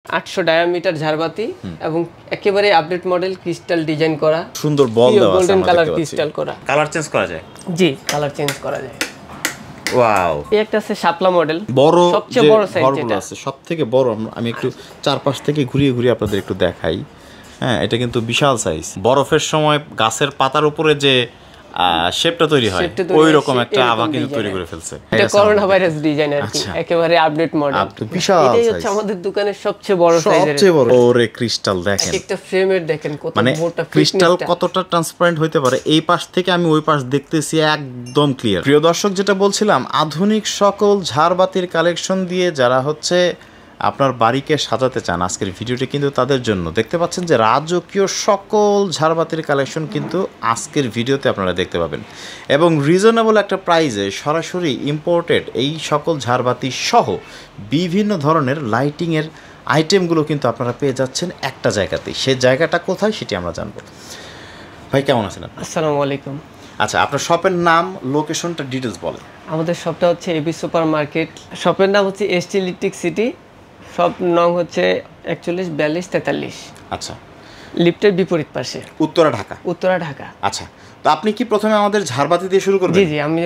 800 diameter ঝাড়বাতি এবং একেবারে update model crystal design করা, সুন্দর বল দেওয়া আছে, গোল্ডেন কালার ক্রিস্টাল করা। কালার চেঞ্জ করা যায়? জি, কালার চেঞ্জ করা যায়। ওয়াও, এই একটা আছে শাপলা মডেল, বড়, সবচেয়ে বড় সাইজ যেটা আছে, সবথেকে বড়। আমি একটু চারপাশ থেকে ঘুরিয়ে ঘুরিয়ে আপনাদের একটু দেখাই। হ্যাঁ, এটা কিন্তু বিশাল সাইজ। বরফের সময় গাছের পাতার উপরে যে শেপটা তৈরি হয় ওই রকম একটা আভা কিন্তু তৈরি করে ফেলছে। এটা করোনা ভাইরাস ডিজাইন আর কি, একেবারে আপডেট মডেল। বিশাল এটাই হচ্ছে আমাদের দোকানের সবচেয়ে বড় সাইজের। সবচেয়ে বড়। ওরে ক্রিস্টাল দেখেন, একটা ফ্রেমের দেখেন কত মোটা, ক্রিস্টাল কতটা ট্রান্সপারেন্ট হইতে পারে। এই পাশ থেকে আমি ওই পাশ দেখতেছি একদম ক্লিয়ার। প্রিয় দর্শক, যেটা বলছিলাম, আধুনিক সকল ঝাড়বাতির কালেকশন দিয়ে যারা হচ্ছে আপনার বাড়িকে সাজাতে চান, আজকের ভিডিওটি কিন্তু তাদের জন্য। দেখতে পাচ্ছেন যে রাজকীয় সকল ঝাড়বাতির কালেকশন কিন্তু আজকের ভিডিওতে আপনারা দেখতে পাবেন, এবং রিজনেবল একটা প্রাইসে সরাসরি ইম্পোর্টেড এই সকল ঝাড়বাতি সহ বিভিন্ন ধরনের লাইটিংয়ের আইটেমগুলো কিন্তু আপনারা পেয়ে যাচ্ছেন একটা জায়গাতেই। সেই জায়গাটা কোথায় সেটি আমরা জানবো। ভাই, কেমন আছেন আপনি? আসসালামু আলাইকুম। আচ্ছা, আপনার শপের নাম, লোকেশনটা ডিটেলস বলেন। আমাদের শপটা হচ্ছে এবি সুপার মার্কেট। শপের নাম হচ্ছে এসটি ইলেকট্রিক সিটি। শপ নং হচ্ছে 414243। আচ্ছা, লিফটের বিপরীত পাশে, উত্তরা ঢাকা। উত্তরা ঢাকা। আচ্ছা, তো আপনি কি প্রথমে আমাদের ঝাড়বাতি দিয়ে শুরু করবেন? জি জি, আমি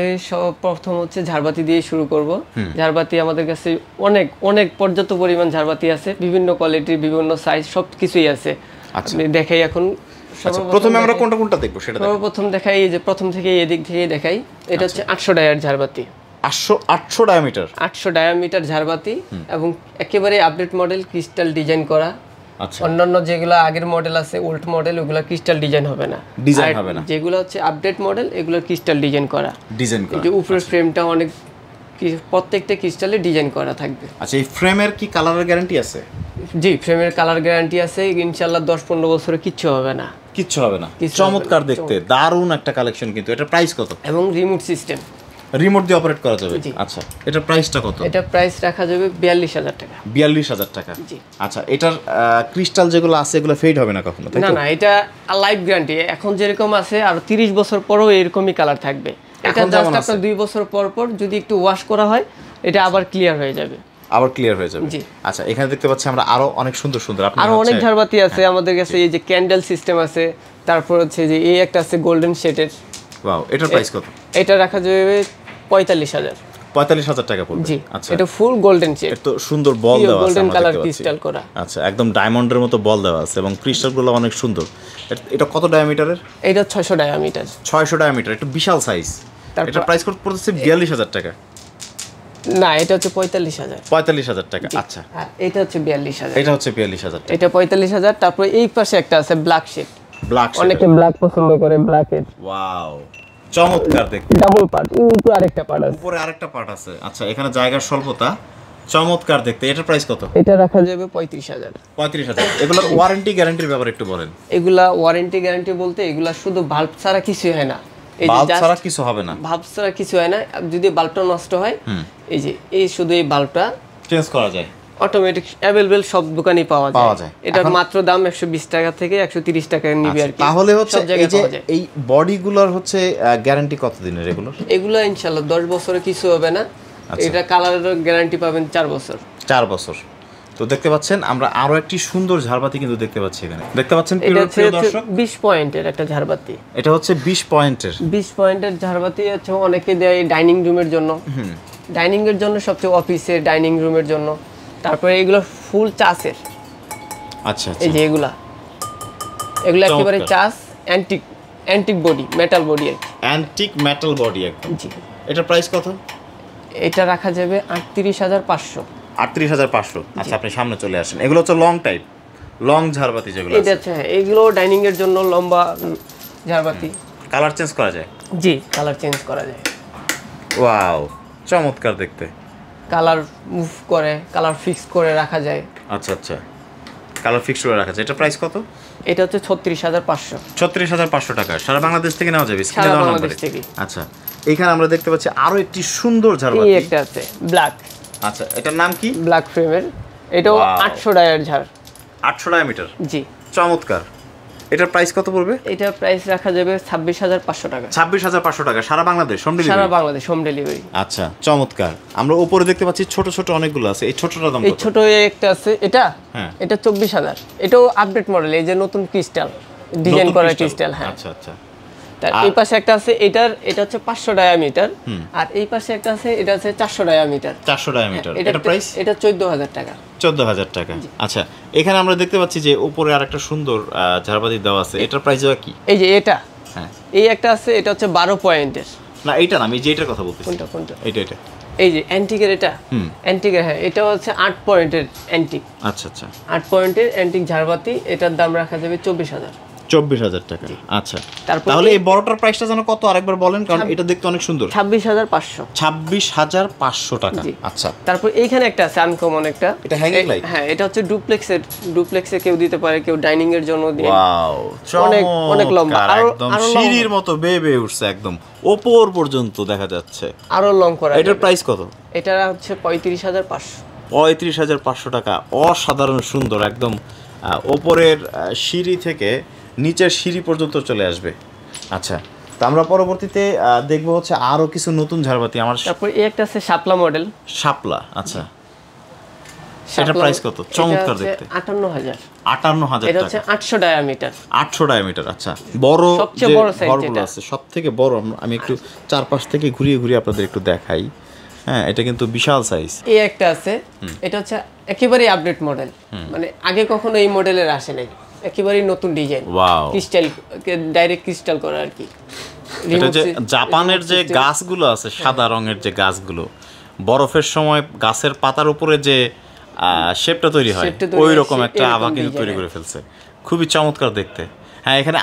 প্রথম হচ্ছে ঝাড়বাতি দিয়ে শুরু করব। ঝাড়বাতি আমাদের কাছে অনেক অনেক পর্যাপ্ত পরিমাণ ঝাড়বাতি আছে, বিভিন্ন কোয়ালিটির, বিভিন্ন সাইজ, সব কিছুই আছে। আপনি দেখাই এখন। প্রথমে আমরা কোনটা কোনটা দেখব সেটা দেখাই। প্রথম দেখাই, এই যে প্রথম থেকে এদিক থেকে দেখাই। এটা হচ্ছে 800 ডায়ার ঝাড়বাতি। 800 ডায়ামিটার, 800 ডায়ামিটার ঝাড়বাতি এবং একেবারে আপডেট মডেল ক্রিস্টাল ডিজাইন করা। আচ্ছা, অন্যান্য যেগুলো আগের মডেল আছে, ওল্ড মডেল, ওগুলো ক্রিস্টাল ডিজাইন হবে না, ডিজাইন হবে না। যেগুলো হচ্ছে আপডেট মডেল, এগুলো ক্রিস্টাল ডিজাইন করা। যে উপরের ফ্রেমটা অনেক, প্রত্যেকটা ক্রিস্টালে ডিজাইন করা থাকবে। আচ্ছা, এই ফ্রেমের কি কালারের গ্যারান্টি আছে? জি, ফ্রেমের কালার গ্যারান্টি আছে, ইনশাআল্লাহ 10-15 বছরে কিচ্ছু হবে না। কিচ্ছু হবে না। চমৎকার দেখতে, দারুণ একটা কালেকশন। কিন্তু এটা প্রাইস কত? এবং রিমোট সিস্টেম, রিমোট দিয়ে অপারেট করা যাবে। আচ্ছা, এটা প্রাইসটা কত? এটা প্রাইস রাখা যাবে 42000 টাকা। 42000 টাকা। জি। আচ্ছা, এটার ক্রিস্টাল যেগুলো আছে এগুলো ফেড হবে না কখনো, তাই তো? না না, এটা লাইফ গ্যারান্টি। এখন যেরকম আছে আর 30 বছর পরেও এরকমই কালার থাকবে। এটা জাস্ট আপনার 2 বছর পর পর যদি একটু ওয়াশ করা হয়, এটা আবার ক্লিয়ার হয়ে যাবে। আবার ক্লিয়ার হয়ে যাবে। জি। আচ্ছা, এখানে দেখতে পাচ্ছি আমরা আরো অনেক সুন্দর সুন্দর, আরো অনেক ঝাড়বাতি আছে আমাদের কাছে। এই যে ক্যান্ডেল সিস্টেম আছে, তারপর হচ্ছে যে এই একটা আছে গোল্ডেন শেডের। ওয়াও, এটার প্রাইস কত? এটা রাখা যাবে 45000। 45000 টাকা পড়বে। জি। আচ্ছা, এটা ফুল গোল্ডেন শেড, এত সুন্দর বল দেওয়া আছে, গোল্ডেন কালার ক্রিস্টাল করা। আচ্ছা, একদম ডায়মন্ডের মতো বল দেওয়া আছে এবং ক্রিস্টালগুলো অনেক সুন্দর। এটা কত ডায়ামিটারের? এটা 600 ডায়ামিটার। 600 ডায়ামিটার, এটা বিশাল সাইজ। এটা প্রাইস কত পড়ছে? 42000 টাকা। না, এটা হচ্ছে 45000। 45000 টাকা। আচ্ছা, আর এটা হচ্ছে 42000। এটা হচ্ছে 42000 টাকা। এটা 45000। তারপর এই পাশে একটা আছে ব্ল্যাক শেড। ব্ল্যাক শেড, অনেকে ব্ল্যাক পছন্দ করে, ব্ল্যাকের। ওয়াও, চমৎকার দেখতে। ডাবল পার্ট, উপরে আরেকটা পার্ট আছে। উপরে আরেকটা পার্ট আছে। আচ্ছা, এখানে জায়গার স্বল্পতা, চমৎকার দেখতে। এটার প্রাইস কত? এটা রাখা যাবে 35000। 35000। এগুলোর ওয়ারেন্টি গ্যারান্টির ব্যাপারে একটু বলেন। এগুলা ওয়ারেন্টি গ্যারান্টি বলতে, এগুলা শুধু বাল্ব ছাড়া কিছু হয় না। এই যে বাল্ব ছাড়া কিছু হবে না? বাল্ব ছাড়া কিছু হয় না। যদি বাল্বটা নষ্ট হয়, এই যে এই শুধু এই বাল্বটা চেঞ্জ করা যায়, অটোমেটিক অ্যাভেলেবল সব দোকানেই পাওয়া যায়। এটার মাত্র দাম 120 টাকা থেকে 130 টাকা নিবে আর কি। তাহলে হচ্ছে এই বডিগুলোর হচ্ছে গ্যারান্টি কত দিনের? এগুলো ইনশাআল্লাহ 10 বছরে কিছু হবে না। এটা কালারের গ্যারান্টি পাবেন 4 বছর। 4 বছর। তো দেখতে পাচ্ছেন আমরা আরো একটি সুন্দর ঝাড়বাতি কিন্তু দেখতে পাচ্ছি এখানে। দেখতে পাচ্ছেন প্রিয় দর্শক, 20 পয়েন্টের একটা ঝাড়বাতি। এটা হচ্ছে 20 পয়েন্টের। 20 পয়েন্টের ঝাড়বাতি হচ্ছে অনেকে দেয় ডাইনিং রুমের জন্য। ডাইনিং এর জন্য সবচেয়ে, অফিসের ডাইনিং রুমের জন্য। তারপরে এগুলো ফুল চাষের। আচ্ছা, এই যে এগুলো একেবারে চাষ, অ্যান্টিক বডি, মেটাল বডি আর কি। অ্যান্টিক মেটাল বডি একদম। জি। এটার প্রাইস কত? এটা রাখা যাবে 38500। 38500। আচ্ছা, আপনি সামনে চলে আসেন। এগুলো হচ্ছে লং টাইপ, লং ঝাড়বাতি যেগুলো আছে। এটা হচ্ছে, এগুলো ডাইনিং এর জন্য লম্বা ঝাড়বাতি। কালার চেঞ্জ করা যায়? জি, কালার চেঞ্জ করা যায়। ওয়াও, চমৎকার দেখতে। কালার মুভ করে, কালার ফিক্স করে রাখা যায়। আচ্ছা আচ্ছা, কালার ফিক্স করে রাখা যায়। এটা প্রাইস কত? এটা হচ্ছে 36500। 36500 টাকা। সারা বাংলাদেশ থেকে নেওয়া যাবে? সারা বাংলাদেশ থেকে। আচ্ছা, এখানে আমরা দেখতে পাচ্ছি আরো একটি সুন্দর ঝাড়বাতি। এই একটা আছে ব্ল্যাক। আচ্ছা, এটার নাম কি? ব্ল্যাক ফ্রেমের। এটাও 800 ডায়ার ঝাড়। 800 ডায়ামিটার। জি। চমৎকার। এটার প্রাইস কত পড়বে? এটা প্রাইস রাখা যাবে 26,500 টাকা। 26,500 টাকা সারা বাংলাদেশ হোম ডেলিভারি? সারা বাংলাদেশ হোম ডেলিভারি। আচ্ছা, চমৎকার। আমরা উপরে দেখতে পাচ্ছি ছোট ছোট অনেকগুলো আছে, এই ছোটটার দাম কত? এই ছোট একটা আছে, এটা এটা 24,000। এটাও আপডেট মডেল, এই যে নতুন ক্রিস্টাল ডিজাইন করা ক্রিস্টাল। হ্যাঁ, আচ্ছা আচ্ছা। তার এই পাশে একটা আছে, এটা হচ্ছে 500 ডায়ামিটার। আর এই পাশে একটা আছে, এটা আছে 400 ডায়ামিটার। 400 ডায়ামিটার। এটা প্রাইস? এটা 14,000 টাকা। 14,000 টাকা। আচ্ছা, এখানে আমরা দেখতে পাচ্ছি যে উপরে আরেকটা সুন্দর ঝাড়বাতি দেওয়া আছে, এটার প্রাইস কি? এই যে এটা, হ্যাঁ, এই একটা আছে, এটা হচ্ছে 12 পয়েন্টের। না এইটা না, আমি যে এটার কথা বলতেছি। কোনটা কোনটা? এটা এই যে অ্যান্টিকের, এটা অ্যান্টিকের। হ্যাঁ, এটা হচ্ছে 8 পয়েন্টের অ্যান্টিক। আচ্ছা আচ্ছা, 8 পয়েন্টের অ্যান্টিক ঝাড়বাতি। এটার দাম রাখা যাবে 24,000। 24,000 টাকা। আচ্ছা, তাহলে এই বড়টার প্রাইসটা যেন কত আরেকবার বলেন, কারণ এটা দেখতে অনেক সুন্দর। 26,500। 26,500 টাকা। আচ্ছা, তারপর এইখানে একটা আছে আনকমন একটা, এটা হ্যাঙ্গিং লাইট। হ্যাঁ, এটা হচ্ছে ডুপ্লেক্সে কেউ দিতে পারে, কেউ ডাইনিং এর জন্য দিয়ে। ওয়াও, অনেক অনেক লম্বা, একদম সিঁড়ির মতো বেয়ে উঠছে, একদম উপর পর্যন্ত দেখা যাচ্ছে, আরো লং করা। এটার প্রাইস কত? এটা হচ্ছে 35,500। 35,500 টাকা। অসাধারণ সুন্দর, একদম ওপরের সিঁড়ি থেকে নিচের সিঁড়ি পর্যন্ত চলে আসবে। আচ্ছা, তো আমরা পরবর্তীতে দেখবো হচ্ছে আরো কিছু নতুন ঝাড়বাতি। আমার তারপর এই একটা আছে শাপলা মডেল। শাপলা, আচ্ছা, সেটা প্রাইস কত? চমৎকার দেখতে। 58,000। 58,000 এটা টাকা। হচ্ছে 800 ডায়ামিটার। 800 ডায়ামিটার। আচ্ছা, বড়, সবচেয়ে বড় সাইজ যেটা আছে সবথেকে বড়। আমি একটু চারপাশ থেকে ঘুরিয়ে ঘুরিয়ে আপনাদের একটু দেখাই। হ্যাঁ, এটা কিন্তু বিশাল সাইজ। এই একটা আছে, এটা হচ্ছে একেবারে আপডেট মডেল, মানে আগে কখনো এই মডেলের আসে নাই, একেবারে নতুন design. Wow, crystal, direct crystal করা আর কি। এটা যে জাপানের যে গাছগুলো আছে, সাদা রঙের যে গাছগুলো, বরফের সময় গাছের পাতার উপরে যে শেপটা তৈরি হয়, ওই রকম একটা আভা কিন্তু তৈরি করে ফেলছে। খুবই চমৎকার দেখতে। হ্যাঁ, এখানে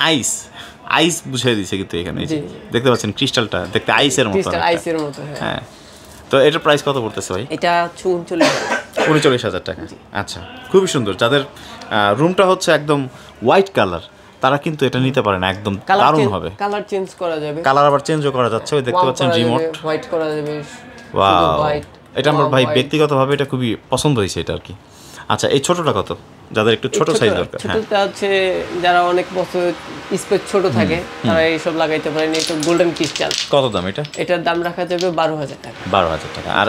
আইস বুঝিয়ে দিয়েছে, কিন্তু এখানে দেখতে পাচ্ছেন ক্রিস্টালটা দেখতে আইসের মতো। আইসের মতো। হ্যাঁ, তো এটার প্রাইস কত পড়তেছে ভাই? এটা 39,000 টাকা। আচ্ছা, খুবই সুন্দর। যাদের রুমটা হচ্ছে একদম হোয়াইট কালার, তারা কিন্তু এটা নিতে পারে না, একদম দারুণ হবে। কালার চেঞ্জ করা যাবে, কালার আবার চেঞ্জও করা যাচ্ছে। ওই দেখতে পাচ্ছেন রিমোট, হোয়াইট করা যাবে। ওয়াও, এটা আমার ভাই ব্যক্তিগতভাবে এটা খুবই পছন্দ হয়েছে এটা আর কি। আচ্ছা, এই ছোটটা কত? যাদের একটু ছোট সাইজ দরকার। ছোটটা হচ্ছে যারা অনেক বছর স্পেস ছোট থাকে, তারা এইসব লাগাইতে পারেন। এটা গোল্ডেন ক্রিস্টাল। কত দাম এটা? এটার দাম রাখা যাবে 12,000 টাকা। 12,000 টাকা। আর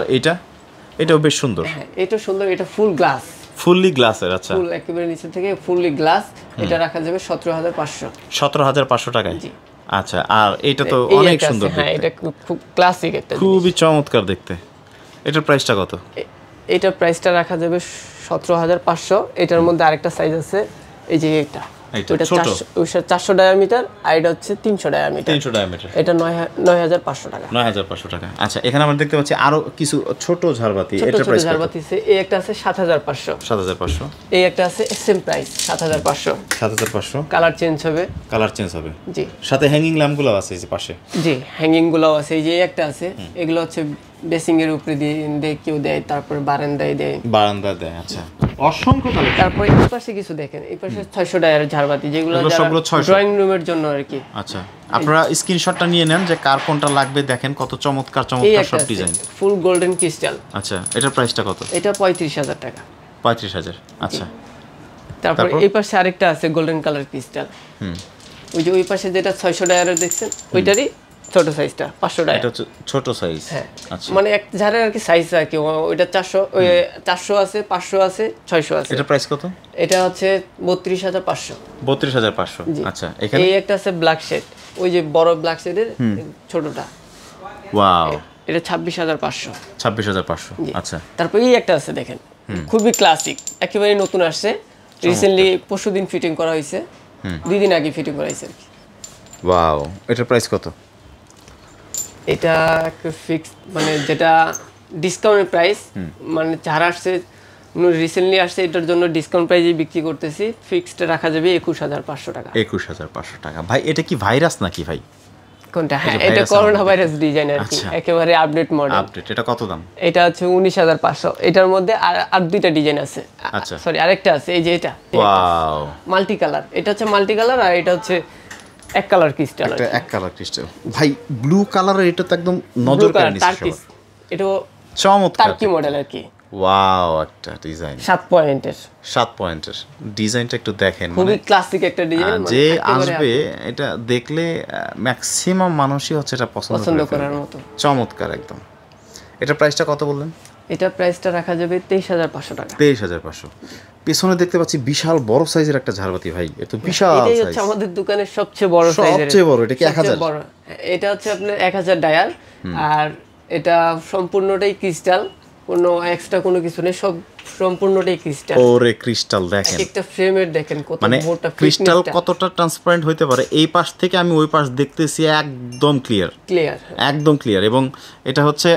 এটাও বেশ সুন্দর। হ্যাঁ, এটা সুন্দর। এটা ফুল গ্লাস, ফুললি গ্লাসের। আচ্ছা, ফুল একেবারে নিচে থেকে ফুললি গ্লাস। এটা রাখা যাবে 17,500। 17,500 টাকায়। আচ্ছা, আর এটা তো অনেক সুন্দর। হ্যাঁ, এটা খুব ক্লাসিক একটা, খুবই চমৎকার দেখতে। এটার প্রাইসটা কত? এটার প্রাইসটা রাখা যাবে 17,500। এটার মধ্যে আরেকটা সাইজ আছে, এই যে এটা, ওটা 400 ডায়ামিটার, আর এটা হচ্ছে 300 ডায়ামিটার। এটা 9,500 টাকা। 9,500 টাকা। আচ্ছা, এখানে আমরা দেখতে পাচ্ছি আরো কিছু ছোট ঝাড়বাতি। এটার প্রাইস ঝাড়বাতি আছে, এই একটা আছে 7,500। 7,500। এই একটা আছে সেম প্রাইস 7,500। 7,500। কালার চেঞ্জ হবে। জি, সাথে হ্যাঙ্গিং ল্যাম্পগুলো আছে এই যে পাশে। জি, হ্যাঙ্গিং গুলোও আছে। এই যে একটা আছে, এগুলো হচ্ছে বেসিং এর উপরে দিয়ে কেউ দেয়, তারপর বারান্দায় দেয়। আচ্ছা, অসংখ্য কালেকশন। তারপর এই পাশে কিছু দেখেন, এই পাশে 600 ডায়ার ঝাড়বাতি, যেগুলো ড্রয়িং রুমের জন্য আর কি। আচ্ছা, আপনারা স্ক্রিনশটটা নিয়ে নেন যে কার কোনটা লাগবে। দেখেন কত চমৎকার সব ডিজাইন। ফুল গোল্ডেন ক্রিস্টাল। আচ্ছা, এটার প্রাইসটা কত? এটা 35,000 টাকা। 35,000। আচ্ছা, তারপর এই পাশে আরেকটা আছে গোল্ডেন কালার ক্রিস্টাল। ওই যে ওই পাশে যেটা 600 ডায়ারের দেখছেন, ওইটারই ছোট সাইজটা 500 ডায়ার। এটা হচ্ছে ছোট সাইজ। হ্যাঁ, আচ্ছা, মানে এক ঝাড়ের আর কি সাইজ আর কি। ওইটা 400 আছে, 500 আছে, 600 আছে। এটা প্রাইস কত? এটা হচ্ছে 32,500। 32,500। আচ্ছা, এখানে এই একটা আছে ব্ল্যাক শেড, ওই যে বড় ব্ল্যাক শেডের ছোটটা। ওয়াও, এটা 26,500। 26,500। আচ্ছা, তারপর এই একটা আছে দেখেন, খুবই ক্লাসিক, একেবারে নতুন আসছে, রিসেন্টলি পরশুদিন ফিটিং করা হয়েছে, 2 দিন আগে ফিটিং করা হয়েছে। ওয়াও, এটার প্রাইস কত? এটা একটা ফিক্স, মানে যেটা ডিসকাউন্টের প্রাইস, মানে যারা আসছে রিসেন্টলি আসছে, এটার জন্য ডিসকাউন্ট প্রাইসে বিক্রি করতেছি। ফিক্সড রাখা যাবে 21,500 টাকা। 21,500 টাকা। ভাই, এটা কি ভাইরাস নাকি ভাই? কোনটা? হ্যাঁ, এটা করোনা ভাইরাস ডিজাইন আর কি, একেবারে আপডেট মডেল। এটা কত দাম? এটা হচ্ছে 19,500। এটার মধ্যে আর দুইটা ডিজাইন আছে। আচ্ছা, সরি, আরেকটা আছে, এই যে এটা। Wow, multi colour. এটা হচ্ছে মাল্টি কালার, আর এটা হচ্ছে এক কালার ক্রিস্টাল। এক কালার ক্রিস্টাল। ভাই, ব্লু কালারের এটা তো একদম নজর কেড়ে নিচ্ছে সবার। এটা চমৎকার টার্কি মডেল আর কি। ওয়াও, একটা ডিজাইন 7 পয়েন্টের। 7 পয়েন্টের ডিজাইনটা একটু দেখেন, খুবই ক্লাসিক একটা ডিজাইন, যে আসবে এটা দেখলে ম্যাক্সিমাম মানুষই হচ্ছে এটা পছন্দ করার মতো। চমৎকার একদম। এটা প্রাইসটা কত বললেন? এটা প্রাইসটা রাখা যাবে 23,500 টাকা। 23,500। পেছনে দেখতে পাচ্ছি বিশাল বড় সাইজের একটা ঝাড়বাতি ভাই, এত বিশাল সাইজ। এটাই হচ্ছে আমাদের দোকানের সবচেয়ে বড় সাইজের। সবচেয়ে বড় এটা কি 1000? এটা হচ্ছে আপনার 1000 ডায়াল, আর এটা সম্পূর্ণটাই ক্রিস্টাল, কোনো এক্সট্রা কোনো কিছু নেই, সব সম্পূর্ণটাই ক্রিস্টাল। ওরে ক্রিস্টাল দেখেন, একটা ফ্রেমের দেখেন কত মোটা ক্রিস্টাল, কতটা ট্রান্সপারেন্ট হতে পারে। এই পাশ থেকে আমি ওই পাশ দেখতেছি একদম ক্লিয়ার, একদম ক্লিয়ার। এবং এটা হচ্ছে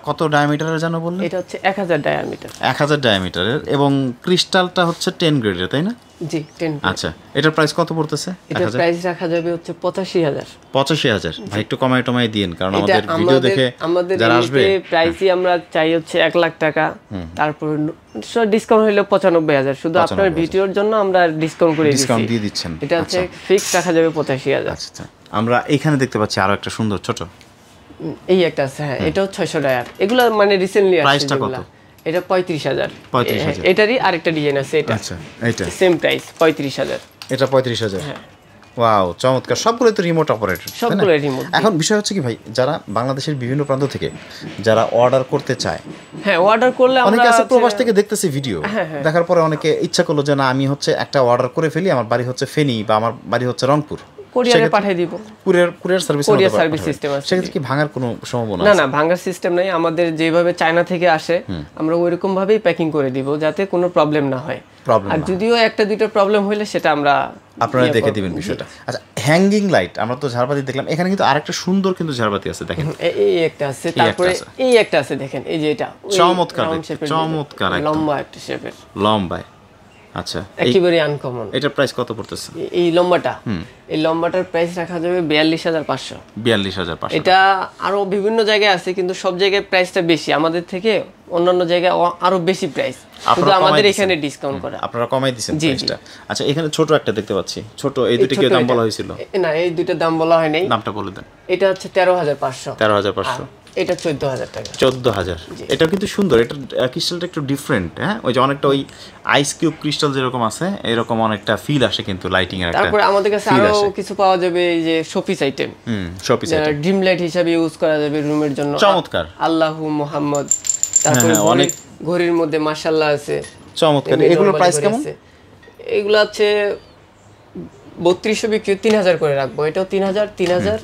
কত ডায়ামিটারের জানো বললেন? এটা হচ্ছে 1000 ডায়ামিটার, 1000 ডায়ামিটারের, এবং ক্রিস্টালটা হচ্ছে 10 গ্রেডের, তাই না? জি 10। আচ্ছা, এটার প্রাইস কত পড়তেছে? এটার প্রাইস রাখা যাবে হচ্ছে 85,000। 85,000। ভাই একটু কমায় দিন, কারণ আমাদের ভিডিও দেখে যারা আসবে প্রাইসই আমরা চাই হচ্ছে 1 লাখ টাকা, তারপর ডিসকাউন্ট হলো 95,000। শুধু আপনার ভিডিওর জন্য আমরা ডিসকাউন্ট দিয়ে দিচ্ছেন। এটা হচ্ছে ফিক্স রাখা যাবে 85,000। আচ্ছা, আমরা এখানে দেখতে পাচ্ছি আরো একটা সুন্দর ছোট, এই একটা আছে, হ্যাঁ, এটাও 600 ডায়ার। এগুলো মানে রিসেন্টলি আসছে। প্রাইসটা কত? এটা 35,000। এটারই আরেকটা ডিজাইন আছে, এটা আচ্ছা, এটা সেম প্রাইস 35,000। এটা 35,000। হ্যাঁ, ওয়াও, চমৎকার। সবগুলো তো রিমোট অপারেটর, সবগুলো রিমোট। এখন বিষয় হচ্ছে কি ভাই, যারা বাংলাদেশের বিভিন্ন প্রান্ত থেকে যারা অর্ডার করতে চায়, হ্যাঁ, অর্ডার করলে আমরা অনেকে আছে প্রবাস থেকে দেখতেছি ভিডিও, দেখার পরে অনেকে ইচ্ছা করলো যে না, আমি হচ্ছে একটা অর্ডার করে ফেলি, আমার বাড়ি হচ্ছে ফেনী বা আমার বাড়ি হচ্ছে রংপুর, কুরিয়ারে পাঠিয়ে দিব। কুরিয়ার সার্ভিস সিস্টেম আছে। সেক্ষেত্রে কি ভাঙার কোনো সম্ভাবনা? না, ভাঙার সিস্টেম নাই। আমাদের যেভাবে চায়না থেকে আসে আমরা ওইরকম ভাবেই প্যাকিং করে দিব, যাতে কোনো প্রবলেম না হয়। আর যদিও একটা দুইটা প্রবলেম হলে সেটা আমরা আপনারা দেখে দিবেন বিষয়টা। আচ্ছা, হ্যাঙ্গিং লাইট, আমরা তো ঝাড়বাতি দেখলাম, এখানে কিন্তু আরেকটা সুন্দর কিন্তু ঝাড়বাতি আছে, দেখেন এই একটা আছে, তারপরে এই একটা আছে, দেখেন এই যে এটা চমৎকার, লম্বা একটা শেপের, লম্বা। আচ্ছা, একেবারে আনকমন। এটার প্রাইস কত পড়তেছে? এই লম্বাটার প্রাইস রাখা যাবে 42,500। 42,500। এটা আরো বিভিন্ন জায়গায় আছে, কিন্তু সব জায়গায় প্রাইসটা বেশি, আমাদের থেকে অন্যান্য জায়গায় আরো বেশি প্রাইস, শুধু আমাদের এখানে ডিসকাউন্ট করা। আপনারা কমাই দিবেন প্রাইসটা। আচ্ছা, এখানে ছোট একটা দেখতে পাচ্ছি, ছোট, এই দুটো কি দাম বলা হয়েছিল? না, এই দুটো দাম বলা হয় নাই। নামটা বলে দেন। এটা হচ্ছে 13,500। 13,500। এটা 14,000 টাকা। 14,000। এটা কিন্তু সুন্দর, এটা ক্রিস্টালটা একটু ডিফারেন্ট। হ্যাঁ, ওই যে অনেকটা ওই আইস কিউব ক্রিস্টাল যেরকম আছে, এরকম অনেকটা ফিল আসে কিন্তু লাইটিং এর একটা। তারপরে আমাদের কাছে আরো কিছু পাওয়া যাবে, এই যে showpiece item, showpiece item, dream light হিসেবে ইউজ করা যাবে রুমের জন্য। চমৎকার। আল্লাহু মুহাম্মদ, তারপরে অনেক ঘড়ির মধ্যে মাশাআল্লাহ আছে, চমৎকার। এগুলোর প্রাইস কেমন? এগুলো আছে 3200 বিক্রি, 3,000 করে রাখবো। এটাও 3,000, 3,000,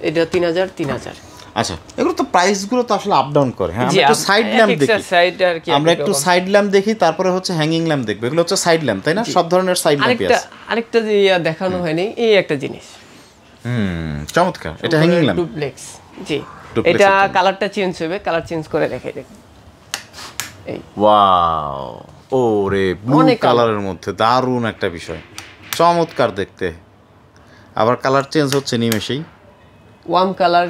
এটা 3,000, 3,000। আচ্ছা, এগুলো তো প্রাইসগুলো তো আসলে আপ ডাউন করে। হ্যাঁ, আমরা একটু সাইড ল্যাম্প দেখি, আমরা একটু সাইড ল্যাম্প দেখি, তারপরে হচ্ছে হ্যাঙ্গিং ল্যাম্প দেখব। এগুলো হচ্ছে সাইড ল্যাম্প, তাই না? সব ধরনের সাইড ল্যাম্পই আছে। আরেকটা যে দেখানো হয়নি, এই একটা জিনিস, চমৎকার। এটা হ্যাঙ্গিং ল্যাম্প, ডুপ্লেক্স। জি, এটা কালারটা চেঞ্জ হবে, কালার চেঞ্জ করে দেখাই দেখুন। এই ওয়াও, ওরে ব্লু কালারের মধ্যে দারুণ একটা বিষয়, চমৎকার দেখতে। আবার কালার চেঞ্জ হচ্ছে নিমেষেই, ওয়ার্ম কালার,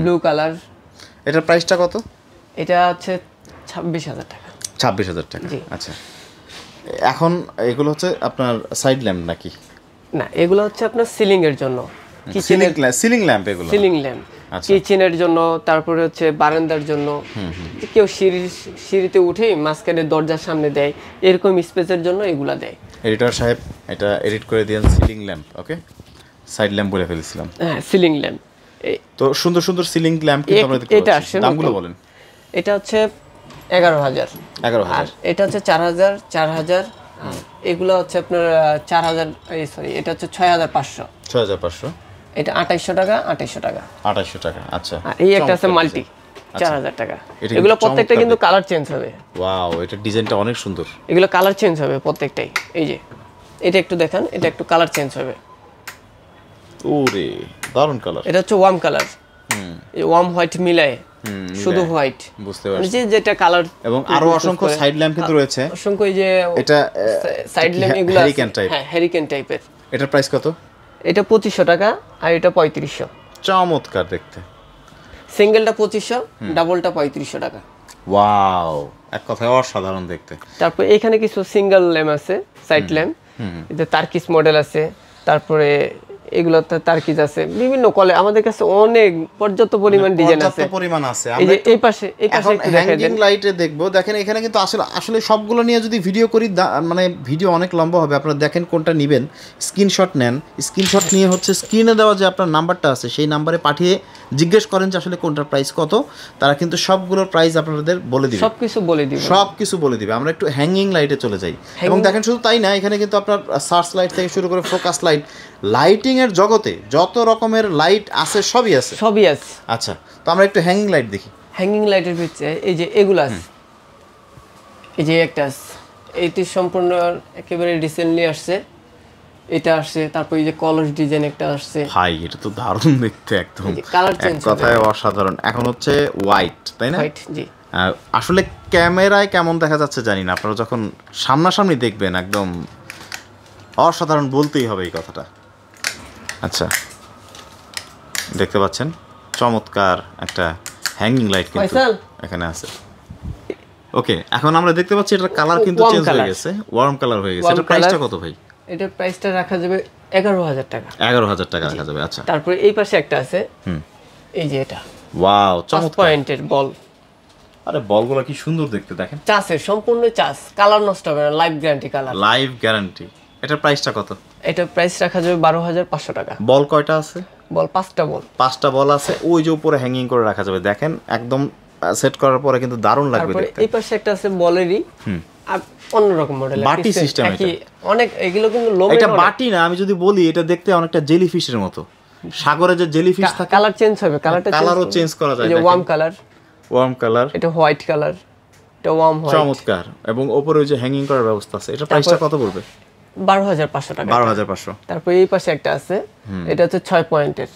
ব্লু কালার। এটার প্রাইসটা কত? এটা হচ্ছে 26,000 টাকা। 26,000 টাকা। আচ্ছা, এখন এগুলো হচ্ছে আপনার সাইড ল্যাম্প নাকি? না, এগুলো হচ্ছে আপনার সিলিং এর জন্য, সিলিং ল্যাম্প। এগুলো সিলিং ল্যাম্প কিচেনের জন্য, তারপরে হচ্ছে বারান্দার জন্য। কেউ সিঁড়িতে উঠে মাঝখানে দরজার সামনে দেয়, এরকম স্পেসের জন্য এগুলা দেয়। এডিটর সাহেব, এটা এডিট করে দিয়েন সিলিং ল্যাম্প। ওকে, সাইড ল্যাম্প বলে ফেলেছিলাম। হ্যাঁ, সিলিং ল্যাম্প। তো সুন্দর সুন্দর সিলিং ল্যাম্প কিন্তু আমরা দেখতে পাচ্ছি। দামগুলো বলেন। এটা হচ্ছে 11,000। আর এটা হচ্ছে 4,000, 4,000। এগুলো হচ্ছে আপনার 4,000, সরি, এটা হচ্ছে 6,500। 6,500। এটা 2,800 টাকা, 2,800 টাকা। 2,800 টাকা। আচ্ছা, আর এই একটা আছে মাল্টি, 4,000 টাকা। এগুলো প্রত্যেকটা কিন্তু কালার চেঞ্জ হবে। ওয়াও, এটা ডিজাইনটা অনেক সুন্দর। এগুলো কালার চেঞ্জ হবে প্রত্যেকটাই। এই যে এটা একটু দেখেন, এটা একটু কালার চেঞ্জ হবে। ওরে দারুণ কালার। এটা হচ্ছে ওয়ার্ম কালার, এই ওয়ার্ম হোয়াইট মিলায়, শুধু হোয়াইট, বুঝতে পারছি, যে যেটা কালার। এবং আরো অসংখ্য সাইড ল্যাম্প কিন্তু রয়েছে, অসংখ্য। এই যে এটা সাইড ল্যাম্প, এগুলো হ্যারিকেন টাইপ। হ্যাঁ, হ্যারিকেন টাইপের। এটার প্রাইস কত? এটা 2,500 টাকা, আর এটা 3,500। চমৎকার দেখতে। সিঙ্গেলটা 2,500, ডাবলটা 3,500 টাকা। ওয়াও, এক কথায় অসাধারণ দেখতে। তারপর এখানে কিছু সিঙ্গেল ল্যাম্প আছে, সাইড ল্যাম্প, এটা তারকিস মডেল আছে। তারপরে এগুলোতে তারকিজ আছে বিভিন্ন কলে আমাদের কাছে অনেক পর্যাপ্ত পরিমাণ ডিজাইন আছে এই যে এই পাশে একটু দেখাই দেন লাইটে দেখবো দেখেন এখানে কিন্তু আসলে সবগুলো নিয়ে যদি ভিডিও করি মানে ভিডিও অনেক লম্বা হবে আপনারা দেখেন কোনটা নেবেন স্ক্রিনশট নেন স্ক্রিনশট নিয়ে হচ্ছে স্ক্রিনে দেওয়া যে আপনার নাম্বারটা আছে সেই নাম্বারে পাঠিয়ে জিজ্ঞেস করেন যে আসলে কোনটার প্রাইস কত তারা কিন্তু সবগুলোর প্রাইস আপনাদের বলে দিবে সবকিছু বলে দিবে আমরা একটু হ্যাঙ্গিং লাইটে চলে যাই এবং দেখেন শুধু তাই না এখানে কিন্তু আপনার সার্চ লাইট থেকে শুরু করে ফোকাস লাইট লাইটিং এর জগতে যত রকমের লাইট আছে সবই আছে আচ্ছা তো আমরা একটু হ্যাঙ্গিং লাইট দেখি হ্যাঙ্গিং লাইটের ভিতরে এই যে এগুলো আছে এই যে একটা আছে এইটি সম্পূর্ণ একেবারে রিসেন্টলি আসছে এটা আসছে তারপর এই যে কলস ডিজাইন একটা আসছে ভাই এটা তো দারুণ দেখতে একদম কালার চেঞ্জ কথায় অসাধারণ এখন হচ্ছে হোয়াইট তাই না হোয়াইট জি আসলে ক্যামেরায় কেমন দেখা যাচ্ছে জানি না আপনারা যখন সামনাসামনি দেখবেন একদম অসাধারণ বলতেই হবে এই কথাটা আচ্ছা দেখতে পাচ্ছেন চমৎকার একটা হ্যাঙ্গিং লাইট কিন্তু এখানে আছে ওকে এখন আমরা দেখতে পাচ্ছি এটার কালার কিন্তু চেঞ্জ হয়ে গেছে ওয়ার্ম কালার হয়ে গেছে এটার প্রাইসটা কত ভাই এটার প্রাইসটা রাখা যাবে 11000 টাকা 11000 টাকা রাখা যাবে আচ্ছা তারপরে এই পাশে একটা আছে এই যে এটা ওয়াও চমৎকার পয়েন্টের বল আরে বলগুলো কি সুন্দর দেখতে দেখেন চাষের সম্পূর্ণ চাষ কালার নষ্ট হবে না লাইফ গ্যারান্টি এটার প্রাইসটা কত এটার প্রাইস রাখা যাবে 12500 টাকা বল কয়টা আছে বল 5টা বল আছে ওই যে উপরে হ্যাঙ্গিং করে রাখা যাবে দেখেন একদম সেট করার পরে কিন্তু দারুণ লাগবে দেখতে এই পাশে একটা আছে বলেরই আর অন্যরকম মডেল বাটি সিস্টেম এটা অনেক এগুলো কিন্তু এটা বাটি না আমি যদি বলি এটা দেখতে অনেকটা জেলিফিশের মতো সাগরে যে জেলিফিশ থাকে কালার চেঞ্জ হবে কালারও চেঞ্জ করা যায় এই যে ওয়ার্ম কালার এটা হোয়াইট কালার এটা ওয়ার্ম হোয়াইট চমৎকার এবং উপরে ওই যে হ্যাঙ্গিং করার ব্যবস্থা আছে এটা প্রাইসটা কত পড়বে 12500 টাকা 12500 তারপর এই পাশে একটা আছে এটা হচ্ছে 6 পয়েন্টের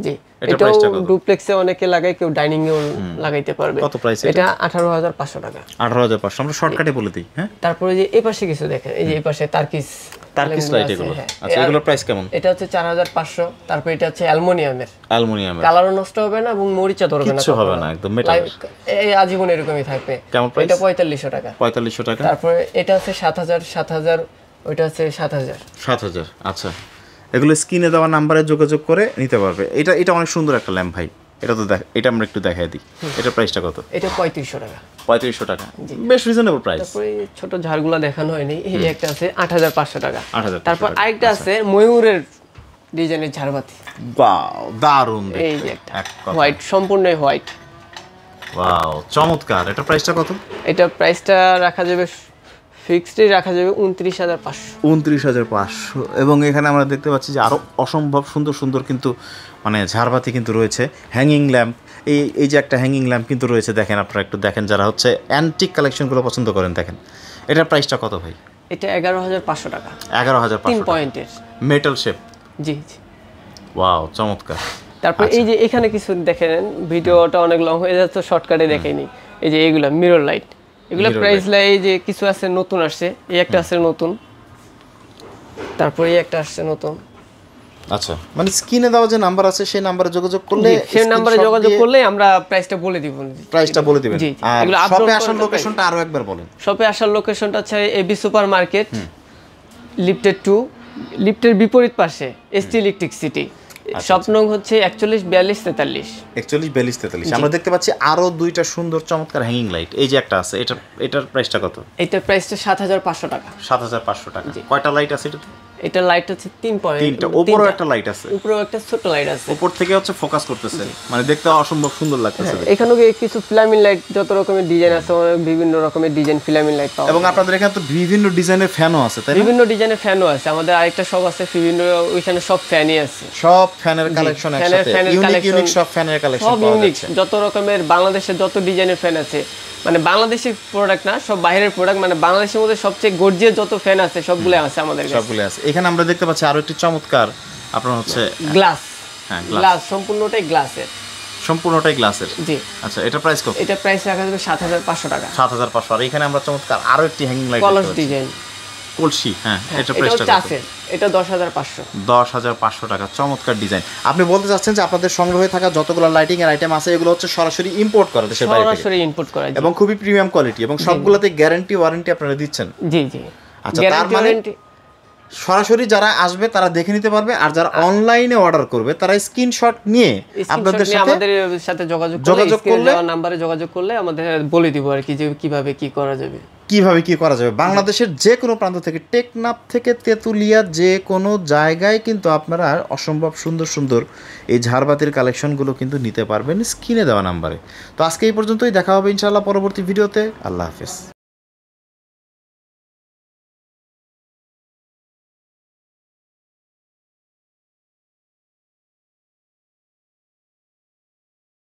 জি এটা ডুপ্লেক্সে অনেকে লাগায় কেউ ডাইনিং এও লাগাইতে পারবে কত প্রাইস এটা 18500 টাকা 18500 আমরা শর্টকাটে বলে দিই হ্যাঁ তারপরে যে এই পাশে কিছু দেখেন এই যে এই পাশে তারকিস লাইট এগুলো আচ্ছা এগুলোর প্রাইস কেমন এটা হচ্ছে 4500 তারপর এটা হচ্ছে অ্যালুমিনিয়ামের কালারও নষ্ট হবে না এবং মরিচা ধরবে না কিছু হবে না একদম মেটাল এই আজীবন এরকমই থাকবে কেমন প্রাইস এটা 4500 টাকা 4500 টাকা তারপরে এটা আছে 7000 ওইটা আছে 7000 আচ্ছা এগুলো স্ক্রিনে দেওয়া নম্বরে যোগাযোগ করে নিতে পারবে এটা অনেক সুন্দর একটা ল্যাম্প ভাই এটা তো এটা আমরা একটু দেখাই দিই এটা প্রাইসটা কত এটা 3500 টাকা 3500 টাকা বেশ রিজনেবল প্রাইস তারপরে ছোট ঝাড়গুলো দেখানো হয়নি এই একটা আছে 8500 টাকা 8500 তারপর আরেকটা আছে ময়ূরের ডিজাইনের ঝাড়বাতি ওয়াও দারুণ দেখতে এই যে একটা হোয়াইট সম্পূর্ণই হোয়াইট ওয়াও চমৎকার এটা প্রাইসটা কত এটা প্রাইসটা রাখা যাবে ফিক্সডই রাখা যাবে 29500 এবং এখানে আমরা দেখতে পাচ্ছি যে আরো অসম্ভব সুন্দর সুন্দর কিন্তু মানে ঝাড়বাতি কিন্তু রয়েছে হ্যাঙ্গিং ল্যাম্প এই যে একটা হ্যাঙ্গিং ল্যাম্প কিন্তু রয়েছে দেখেন আপনারা একটু দেখেন যারা হচ্ছে অ্যান্টিক কালেকশনগুলো পছন্দ করেন দেখেন এটার প্রাইসটা কত ভাই এটা 11500 টাকা 11500 3 পয়েন্টের মেটাল শেপ জি ওয়াও চমৎকার তারপর এই যে এখানে কিছু দেখেন ভিডিওটা অনেক লং হয়ে যাচ্ছে শর্টকাটে দেখাইনি এই যে এইগুলা মিরর লাইট এগুলা প্রাইস লাই যে কিছু আছে নতুন আসছে এই একটা আছে নতুন তারপরে এই একটা আসছে নতুন আচ্ছা মানে স্ক্রিনে দেওয়া যে নাম্বার আছে সেই নম্বরে যোগাযোগ করলে সেই নম্বরে যোগাযোগ করলে আমরা প্রাইসটা বলে দিব জি এগুলো শপে আসার লোকেশনটা আরো একবার বলেন শপে আসার লোকেশনটা আছে এবি সুপার মার্কেট লিফটেড 2 লিফটের বিপরীত পাশে এসটি ইলেকট্রিক সিটি শপ নং হচ্ছে 414243 আমরা দেখতে পাচ্ছি আরো দুইটা সুন্দর চমৎকার হ্যাঙ্গিং লাইট এই যে একটা আছে এটার প্রাইসটা কত এটার প্রাইসটা 7500 টাকা 7500 টাকা কয়টা লাইট আছে এটাতে এটা লাইট হচ্ছে 3 পয়েন্ট তিনটা উপরেও একটা লাইট আছে উপরেও একটা ছোট লাইট আছে উপর থেকে হচ্ছে ফোকাস করতেছে মানে দেখতে অসম্ভব সুন্দর লাগতেছে এখানে কিছু ফিলামেন্ট লাইট যত রকমের ডিজাইন আছে বিভিন্ন রকমের ডিজাইন ফিলামেন্ট লাইট পাওয়া এবং আপনাদের এখানে তো বিভিন্ন ডিজাইনের ফ্যানও আছে তাই না বিভিন্ন ডিজাইনের ফ্যানও আছে আমাদের আরেকটা শপ আছে বিভিন্ন ওইখানে সব ফ্যানই আছে সব ফ্যানের কালেকশন একসাথে ইউনিক সব ফ্যানের কালেকশন সব ইউনিক যত রকমের বাংলাদেশের যত ডিজাইনের ফ্যান আছে মানে বাংলাদেশি প্রোডাক্ট না সব বাইরের প্রোডাক্ট মানে বাংলাদেশের মধ্যে সবচেয়ে গর্জিয়াস যত ফ্যান আছে সবগুলো আছে আমাদের কাছে সবগুলো আছে এখানে আমরা দেখতে পাচ্ছি আরো একটি চমৎকার আপনার হচ্ছে গ্লাস হ্যাঁ গ্লাস সম্পূর্ণটাই গ্লাসের জি আচ্ছা এটা প্রাইস কত এটা প্রাইস রাখা যাবে 7500 টাকা 7500 আর এখানে আমরা চমৎকার আরো একটি হ্যাঙ্গিং লাইট কলস ডিজাইন কলসি হ্যাঁ এটা প্রাইসটা কত এটা 10500 টাকা চমৎকার ডিজাইন আপনি বলতে চাচ্ছেন যে আপনাদের সংগ্রহে থাকা যতগুলো লাইটিং এর আইটেম আছে এগুলো হচ্ছে সরাসরি ইম্পোর্ট করা দেশের বাইরে থেকে সরাসরি ইম্পোর্ট করা এবং খুবই প্রিমিয়াম কোয়ালিটি এবং সবগুলোতে গ্যারান্টি ওয়ারেন্টি আপনারা দিচ্ছেন জি আচ্ছা তার মানে সরাসরি যারা আসবে তারা দেখে নিতে পারবে, আর যারা অনলাইনে অর্ডার করবে তারা স্ক্রিনশট নিয়ে আপনাদের সাথে আমাদের সাথে যোগাযোগ করলে নাম্বারে যোগাযোগ করলে আমাদের বলে দিব আর কি যে কিভাবে কি করা যাবে, বাংলাদেশের যে কোনো প্রান্ত থেকে, টেকনাফ থেকে তেঁতুলিয়া, যে কোনো জায়গায় কিন্তু আপনারা অসম্ভব সুন্দর সুন্দর এই ঝাড়বাতির কালেকশনগুলো কিন্তু নিতে পারবেন স্ক্রিনে দেওয়া নাম্বারে। তো আজকে এই পর্যন্তই, দেখা হবে ইনশাআল্লাহ পরবর্তী ভিডিওতে। আল্লাহ হাফেজ।